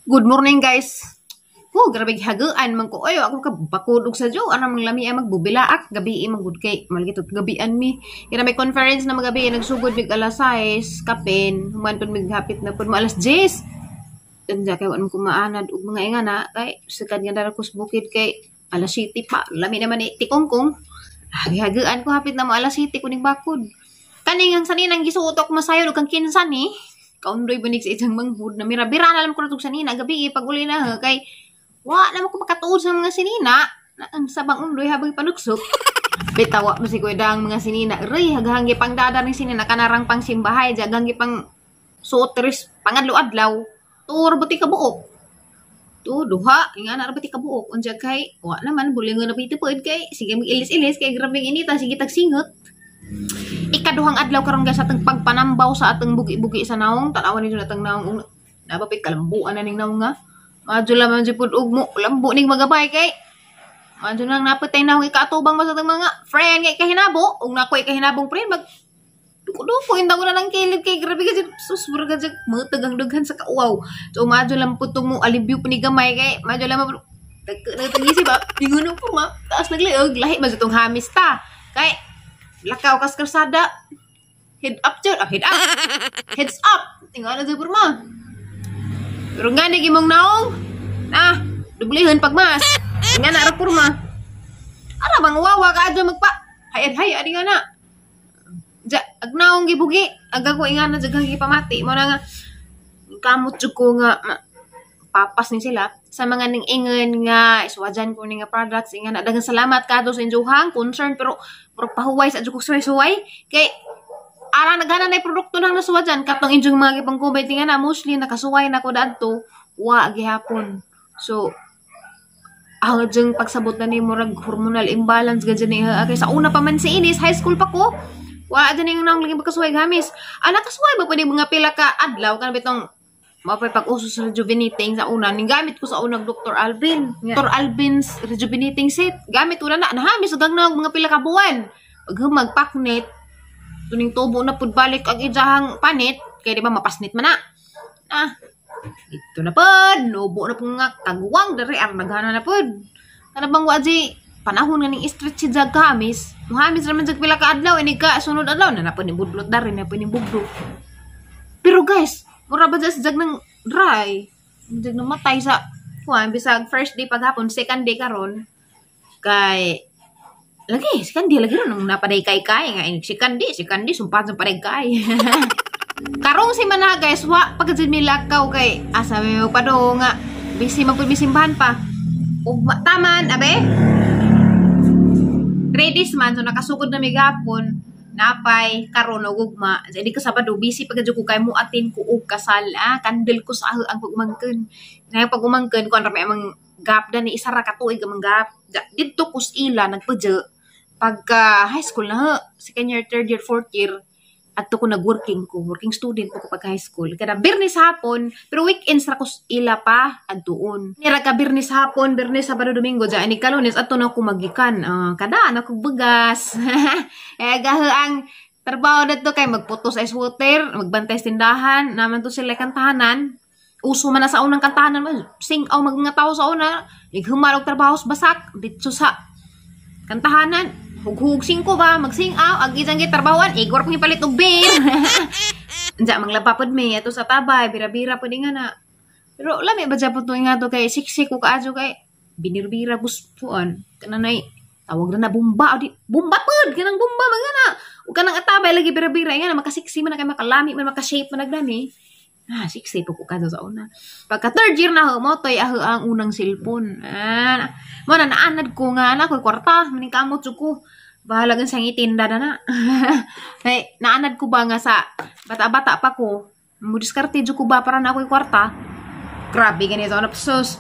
Good morning, guys. Oh, grabe hagaan man ko. Ayo, ako kabakudog sa jo. Ano mang lami ay magbubilaak. Gabi magud kay. Malgito gabian mi. Kaya may conference na magabi. Nagsugod mig alas 6. Kapin. Human pun mig hapit na pun alas 10. Tanda kay wala ko maanad. Ug mga ingana. Kay, sakad nga dara kus bukid kay alas 7 pa. Lami naman ni tikongkong. Hagaan ko hapit na mo alas 7 kuning bakod. Kaning ang saninang gisuotok masayo kang kinsan ni. Kaundoy banig sa isang manghud na mirabira na alam ko natong sanina gabi pag uli na kay wa naman ko makatuod sa mga sinina na ang sabang undoy habang panugsok bitawa mo si kuya ang mga sinina ray haghangi pang dada ng sinina kanarang pang simbahay haghangi pang suotris pangadlo adlaw tur buti ka buok tu duha nga na buti ka buok unsa kay wa naman bulingon na pitipod kay sige mag-ilis-ilis kay grabe inita sige tagsingot. Ikaduhang adlaw karon guys atong pagpanambaw sa atong bugi-bugi sa naong tanawan ninyo natang naong nabapit kalambuan na ning naong nga madyo lang man pud ugmo lambo ning magabay kay madyo nang napatay naong ikaatubang mas atong mga friend kay kahinabo ug nakoy kahinabong friend mag duko indaw na lang kilid kay grabe kasi sus murag sa matagang dughan sa kauaw so madyo lang pud mo alibyo pa ni gamay kay madyo lang nagtagisi ba dinguno po ma taas naglayog lahi mas itong hamis ta kay lakaw kas karsada head up dyan head up heads up tingnan na dyan ma pero nga na gimong naong dublihan pagmas tingnan na purma ara bang wawa ka adyo magpa hayad adi nga na agnaong gibugi agago inga na jagang gipamati mo na nga kamot jud ko nga papas ni sila sa mga ning ingon nga iswajan ko ni nga products inga na daghang salamat kadto sa injuhang concern pero pahuway sa jukok suway kay ara naghana na produkto nang nasuwajan katong injung mga gipang kubay tinga na mostly nakasuway na ko dadto wa gihapon so ang jung pagsabot na ni murag hormonal imbalance gadyan ni kay sa una pa man si Inis high school pa ko wa adyan ning nang lagi pagkasuway gamis nakasuway ba pwede mga pila ka adlaw kan bitong mapay pag-uso sa rejuvenating sa una. Ning gamit ko sa unang Dr. Alvin. Yeah. Dr. Alvin's rejuvenating set. Gamit ko na nahamis ugang na mga pila ka buwan. Pag magpaknet, tuning tubo na pud balik ang ijahang panit, kaya di ba mapasnit man na. Ito na pud. Nubo na pud nga kaguwang dari ar naghana na pud. Kana bang waji panahon nga ning stretch sa gamis. Muhamis raman jag pila ka adlaw ini ka sunod adlaw na napud ni budlot dari na pud ni bugdo. Pero guys, mura ba just jag ng dry? Jag nang matay sa kuan bisag first day paghapon, second day karon. Kay second day lagi ron napaday kay nga second day sumpat sa paday kay. Karong si mana guys, wa pagkajud mi lakaw kay asa mi magpado nga busy magpud simbahan pa. Ug taman abe. Ready man so nakasugod na mi gapon. Napay karon og ugma jadi ka Sabado busy pagka ko kay mo atin ko og kasal kandel ko sa ang pagumangken ngay pagumangken kon ra may amang gap da ni isa ra ka tuig amang gap didto kus ila nagpadyo pagka high school na second year third year fourth year adto ko working student ko pag high school kada Biyernes hapon pero weekends ra kus ila pa adtuon nira ka Biyernes hapon Biyernes Sabado Domingo ja ani Kalunes adto na ko magikan kada na ko bugas gahe ang trabaho dito kay magputos ice water magbantay tindahan naman to sila kantahanan uso man na sa unang kantahanan sing aw mga tao sa una ighumalog trabaho sa basak dito sa kantahanan hug 5 ba magsing-aw ag isang gitrabahoan igor pang ipalit og beer anja manglaba pod mi ato sa tabay bira-bira pod nga na pero lami ba jud to nga to kay siksik ko kaadyo kay binir-bira guspuan kananay tawag na bomba bomba pod kanang bomba man na ug kanang atabay lagi bira-bira nga na makasiksi man kay makalami man makashape man nagdani siksi po ko kadto sa una pagka third year na mo toy ang unang cellphone mo na naanad ko nga na koy kwarta maning kamot jud ko bahala gan sang itinda na kay naanad ko ba nga sa bata-bata pa ko mo diskarte jud ko ba para na ako'y kwarta grabe ganito na sus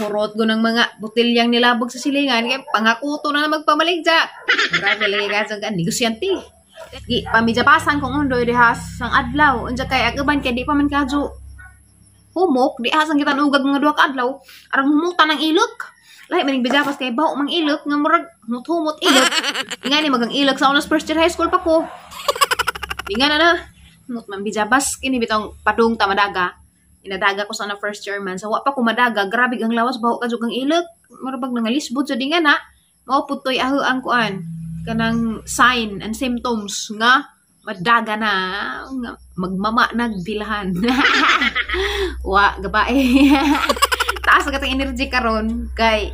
hurot ko ng mga botilyang nilabog sa silingan kay pangakuto na magpamaligja grabe lagi ka sa negosyante pamijapasan kung undoy dihas sang adlaw unsa kay agaban kay di pa man kadyo humok di hasang kita ugag nga duha ka adlaw arang humutan ng ilok lahi maning bijapas kay bao mang ilok nga murag humot ilok ingani magang ilok sa unas first year high school pa ko ingana na humot man bijabas kini bitong padung tamadaga Inadaga ko sa na first year man. Sa wa pa ko madaga, grabe ang lawas baho ka jud ang ilog. Marabag nangalisbod sa dinga na. Mao putoy aho ang kuan. Kanang sign and symptoms nga madaga na nga magmama nagbilahan. Wa gabae. Taas ka tang energy karon kay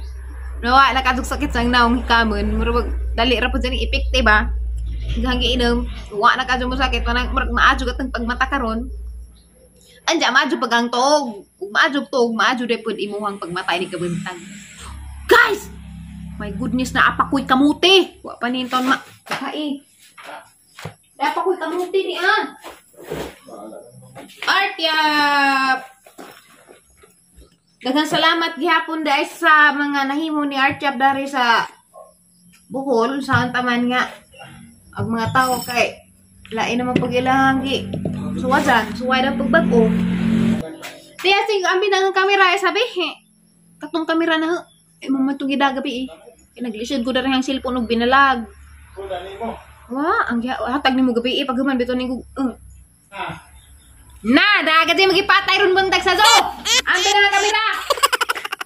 nawa na kadug sakit sang naong hikamon. Marabag dali ra pud jani epekte ba. Hanggi inom, wa na kadug mo sakit manang maadyo ka tang pagmata karon. Anja maadyo pagang tog. Ug maadyo tog, maadyo de pud imuhang pagmatay ni kabuntag. Guys, my goodness na apakoy kamuti. Wa pa ninton ma kai. Apakoy kamuti ni Artyap. Daghang salamat gihapon dai sa mga nahimo ni Artyap dari sa Bohol sa antaman nga ang mga tao kay lain naman pag ilang gi suwasan, suway na pagbago. Tiya sig ambi nang kamera sabi katong kamera na mamatong gidagabi naglisod ko dari ang cellphone og binalag. Wa ang hatag nimo gabi paghuman bito ning na dagat di magipatay ron buntag sa zoo. Ambi na kamera.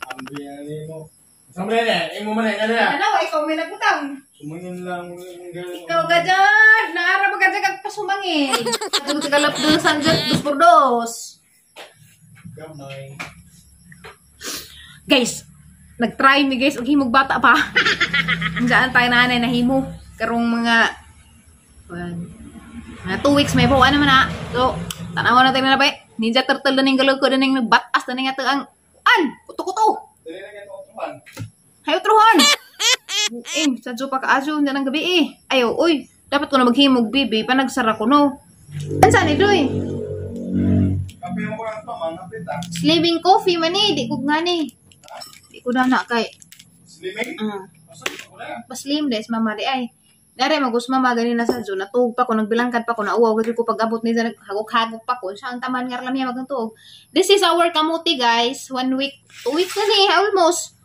Ambi nimo. Samre na, imo man ay kada. Ano ikaw may nagutang? Sumangin lang Ikaw ka dyan! Naara ba ka dyan kagpasumangin? Kagod ka kalapdusan dyan, 2x2. Gamay. Guys, nag-try mi guys, og himog bata pa. Diyan tayo nanay na himo. Karong mga 2 weeks may bawa naman na. So, tanawa na tayo na ba Ninja Turtle na ning galog ko na ning nagbatas na ning atang kuto-kuto. Dili na gyud utuhan. Hayo truhon! Sadyo pa kaadyo na ng gabi Ayaw, uy, dapat ko na maghimog, bibi. Panagsara ko, no? Ansan, Doy? Kape mo ko lang to, mga pita. Slaving coffee man di ko nga ni. Di ko na kay. Slimming? Masa ko na. Paslim des, mama di ay. Dari, magus mama ganina sa June. Natug pa ko, nagbilangkad pa ko, nauwaw. Kasi ko pag-abot nila, naghagok-hagok pa ko. Siya ang taman nga lang niya magantog. This is our kamuti, guys. 1 week, 2 weeks na ni, almost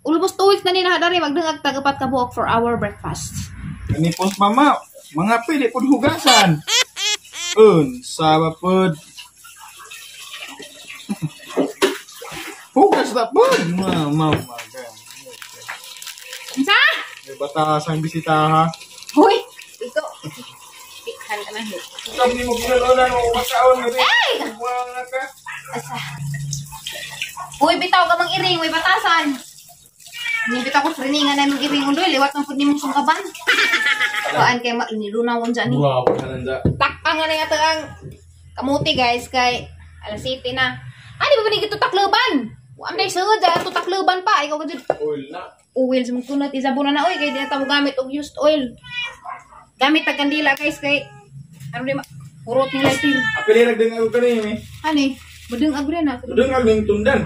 2 weeks na ni nakadari magdangag tagapat ka buhok for our breakfast. Ini pos mama, mga pili pud hugasan. Saba pud. Hugas na pud. Mama. Sa? May batasang bisita ha. Hoy! Ito. Pikhan ka na. Sabi mo ginalolan mo makaon nga. Ay! Wala ka. Asa? Uy, bitaw ka mang iring. Uy, batasan. Nibitaw ko sa riningan na yung iring undo. Liwat ng pud ni mong sungkaban. Kuhaan kay nilunawon dyan ni. Wow, kananda. Takang nga nga ang kamuti guys. Kay alas 7 na. Ah, di ba ba ito takloban? Ang day sugod dyan. Ito takloban pa. Ikaw ka dyan. Oil na. Oil sa mga tunat. Isabon na oy. Kaya di na mo gamit og used oil. Gamit ang kandila guys. Kay ano di ma. Urot nila ito. Apili nagdeng ako kanina eh. Ani? Budeng agre na. Deng ako ng tundan.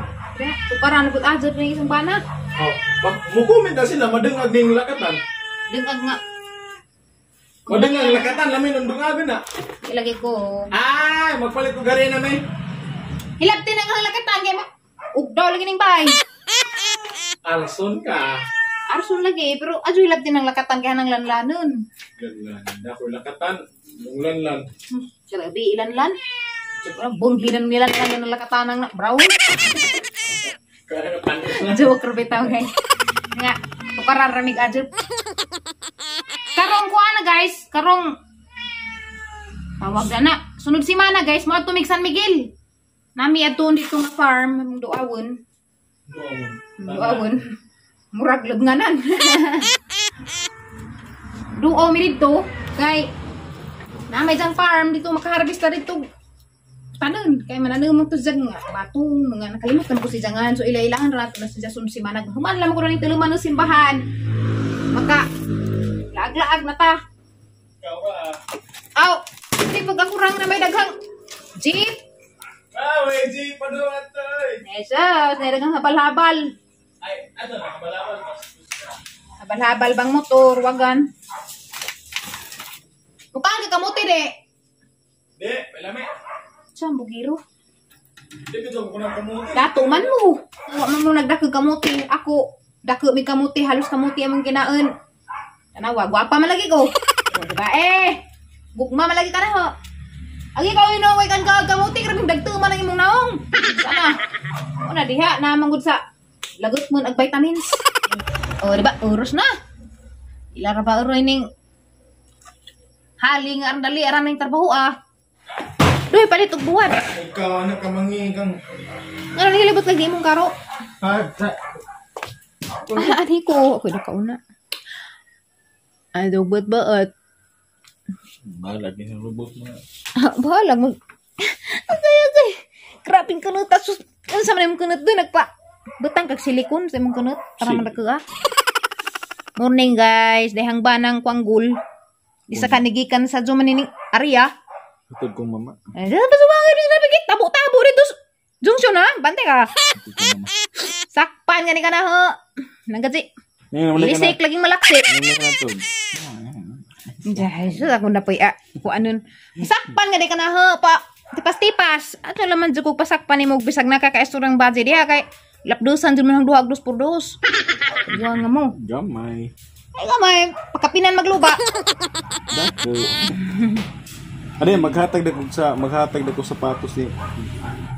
Tukaran ko ajar na isang bana. Oh, mukumin ta sila madengag ning lakatan. Dengag nga. Madengag lakatan lamin undungagan na. Ilagay ko. Ay, magpalit ko gari na may. Hilabtin na nga lakatan kay ma. Ugdaw lagi ning bay. Alson ka. Arson lagi pero adyo hilabtin ng lakatan kay nang lanlanon. Ganlan. Dako lakatan. Munglan. Grabe ilan-lan. Siguro bunghinan nila lang ng lakatan ng brown. Kaya panis na. Joke ra bitaw guys. Nga, tukaran ramig adyo. Karong kuha na guys, karong tawag na. Sunod si Mana guys, mo ato San Miguel. Nami ato dito nga farm, duawon. Duawon. Murag lebnganan. Duo mi dito kay namay jang farm dito makaharvest na dito. Tanon kay mananong mo to jag nga batong mga nakalimutan ko si jangan so ila-ilahan ra to na si Jason si Manag. Human lang ko rin tuluman ng simbahan. Maka laag-laag na ta. Ikaw ba? Aw, di pag ako rang na may daghang jeep. May jeep pa doon atoy. Nesa, may daghang habal-habal. Ay, ano na, kabalawal. Habal-habal bang motor, wagan. Mukha ka kamuti de. Di, palami. Saan bugiro? Di, pito ko ng kamuti. Dato man mo. Wa man mo nagdako kamuti. Ako, dako mi kamuti, halos kamuti among kinaon. Tanawa, gwapa man lagi ko. Diba Gugma man lagi ka na ho. Ang ikaw inaway kan kamuti, grabing dagtuman ang imong naong. Sana. Una diha na manggod sa lagot mo ag vitamins. O di ba? Uros na. Ilara ba uroy ning haling aran dali aran ning trabaho Doy palit og buwan. Ikaw anak ka mangigang. Ano nilibot lagi imong karo? Ani ko, ako na kauna. Adobot baot. Bahala din ang robot mo. Bahala mag. Okay. Kraping kunut sus. Ano sa man imong kunut doon nagpa. Butang kag silikon sa imong kunut para madaka. Morning guys, dehang banang kwanggul. Isa kanigikan sa Jumanining area. Utod kong mama. Ay, ba sumangay rin na bigit tabo-tabo dito. Junction na, bante ka. Sakpan nga ni ka na ho. Nanggatsi. Ilisik laging malaksik. Dahil ako na po kuan nun. Sakpan nga di ka na ho pa. Tipas-tipas. Ato laman dyan ko pasakpan ni mo bisag nakakaesturang budget diha kay lapdusan dyan mo ng duhag dos por dos. Duhang nga mo. Gamay. Ay gamay. Pakapinan magluba. Dako. Ano yan, maghatag na ko sapatos ni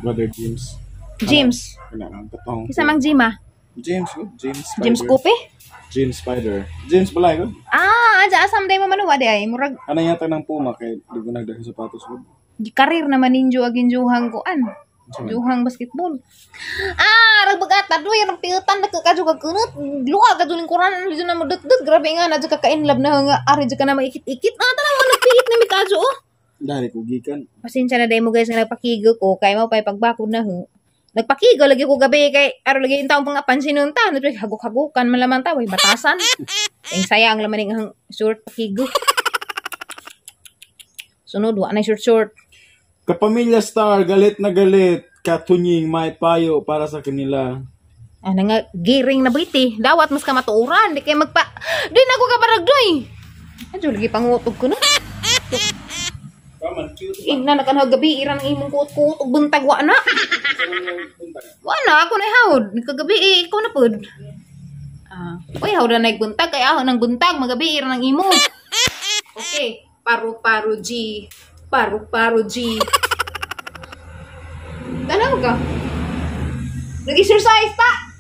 Brother James. James. Kailangan katong. Kisa mang Jima. James Spider. James Coupe? James Spider. James balay ko. Aja asam day mamanuwa di ay. Murag Ano yata ng Puma kay di ko nagdahan sapatos ko. karir naman ninyo agin juhang kuan. Juhang basketball. Ragbagata doy ang piutan na kakadyo ka kunot. Luwa ka duling kuran dito na mo dut grabe nga na ka kainlab na nga ari ka na maikit-ikit. Tanaw mo nagpihit na mi kadyo Dahil ko gikan. Pasensya na day mo guys nga nagpakigo ko kay mo pay pagbakod na ho. Nagpakigo lagi ko gabi kay aro lagi taong pang pansinon ta. Hagok-hagokan malaman ta way batasan. Ang sayang laman ning short pakigo. Sunod wa na short. Kapamilya Star, galit na galit. Katunying may payo para sa kanila. Ano nga, giring na biti. Dawat mas ka matuuran. Di kayo magpa... Di na ako kabaragdoy. Adyo, lagi pangutog ko na. Kaman, cute. Ina na kanang gabi, iran ang imong kuot-kuot. Buntag, wa na. Wa na, ako na ihawd. Kagabi, ikaw na pod. Uy, hawd na nagbuntag. Kaya ako nang buntag. Magabi, iran ang imo. Okay. Paru-paro G. Paru-paro G. Tanaw ka. Nag-exercise ta.